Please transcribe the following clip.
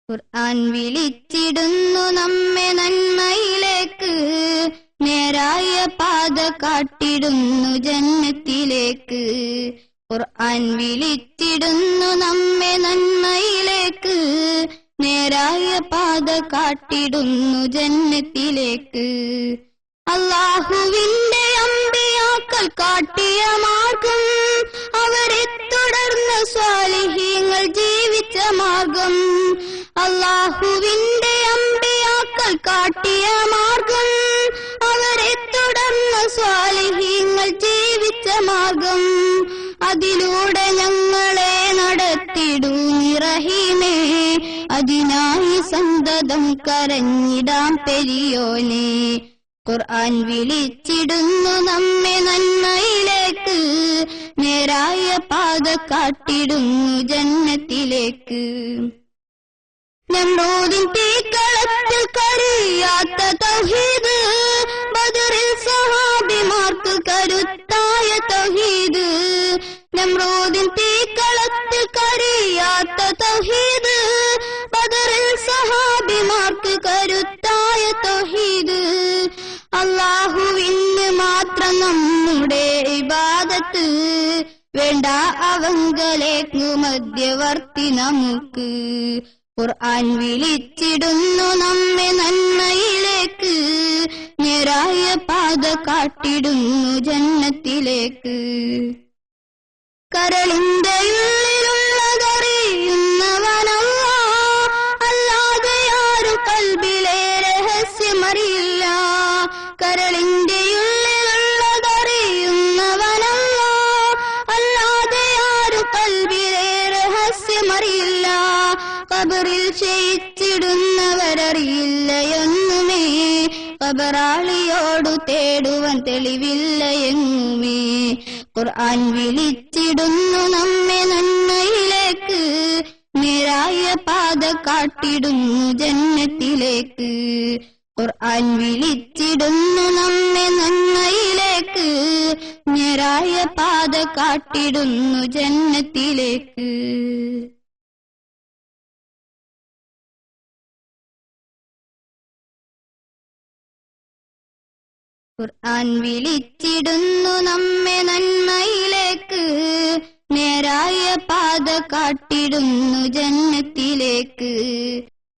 ഖുർആൻ വിളിച്ചിടുന്നു നമ്മെ നന്മയിലേക്ക്, നേരായ പാത കാട്ടിടുന്നു ജന്നത്തിലേക്ക്. ഖുർആൻ വിളിച്ചിടുന്നു നമ്മെ നന്മയിലേക്ക്, നേരായ പാത കാട്ടിടുന്നു ജന്നത്തിലേക്ക്. അല്ലാഹുവിന്റെ അമ്പിയാക്കൾ കാട്ടിയ മാർഗം, അവരെ തുടർന്ന് സ്വാലിഹീങ്ങൾ ജീവിച്ച മാർഗം. അല്ലാഹുവിന്റെ അമ്പിയാക്കൾ കാട്ടിയ മാർഗം, അവരെ തുടർന്ന് സ്വാലിഹീങ്ങൾ ജീവിച്ച മാർഗം. അതിലൂടെ ഞങ്ങളെ നടത്തിടൂ റഹീമേ, അതിനായി സന്തതം കരഞ്ഞിടാം പെരിയോനെ. ഖുർആൻ വിളിച്ചിടുന്നു നമ്മെ നന്മയിലേക്ക്, നേരായ പാത കാട്ടിടുന്നു ജന്നത്തിലേക്ക്. നമ്രൂദിൻ തീക്കളത്തിൽ കരിയാത്ത തൗഹീദ്, ബദറിൽ സഹാബിമാർക്ക് കരുത്തായ തൗഹീദ്. നമ്രൂദിൻ തീക്കളത്തിൽ കരിയാത്ത തൗഹീദ്, ബദറിൽ സഹാബിമാർക്ക് കരുത്തായ തൗഹീദ്. അല്ലാഹുവിന് മാത്രം നമ്മുടെ ഇബാദത്ത്, വേണ്ട അവങ്കലേക്ക് മധ്യവർത്തി നമുക്ക്. ഖുർആൻ വിളിച്ചിടുന്നു നമ്മെ നന്മയിലേക്ക്, നേരായ പാത കാട്ടിടുന്നു ജന്നത്തിലേക്ക്. കരളിന്റെ ഉള്ളിലുള്ളതറിയുന്നവനല്ലാഹ്, അല്ലാതെ ആരും കൽബിലെ രഹസ്യമറിയില്ല. കരളിന്റെ ഉള്ളിലുള്ളതറിയുന്നവനല്ലാഹ്, അല്ലാതെ ആരും കൽബിലെ രഹസ്യമറിയില്ല. ഖബറിൽ ക്ഷയിച്ചിടുന്നവരറിയില്ലയൊന്നുമേ, ഖബറാളിയോടു തേടുവാൻ തെളിവില്ല എങ്ങുമേ. ഖുർആൻ വിളിച്ചിടുന്നു നമ്മെ നന്മയിലേക്ക്, നേരായ പാത കാട്ടിടുന്നു ജന്നത്തിലേക്ക്. ഖുർആൻ വിളിച്ചിടുന്നു നമ്മെ നന്മയിലേക്ക്, നേരായ പാത കാട്ടിടുന്നു ജന്നത്തിലേക്ക്. ഖുർആൻ വിളിച്ചിടുന്നു നമ്മെ നന്മയിലേക്ക്, നേരായ പാത കാട്ടിടുന്നു ജന്നത്തിലേക്ക്.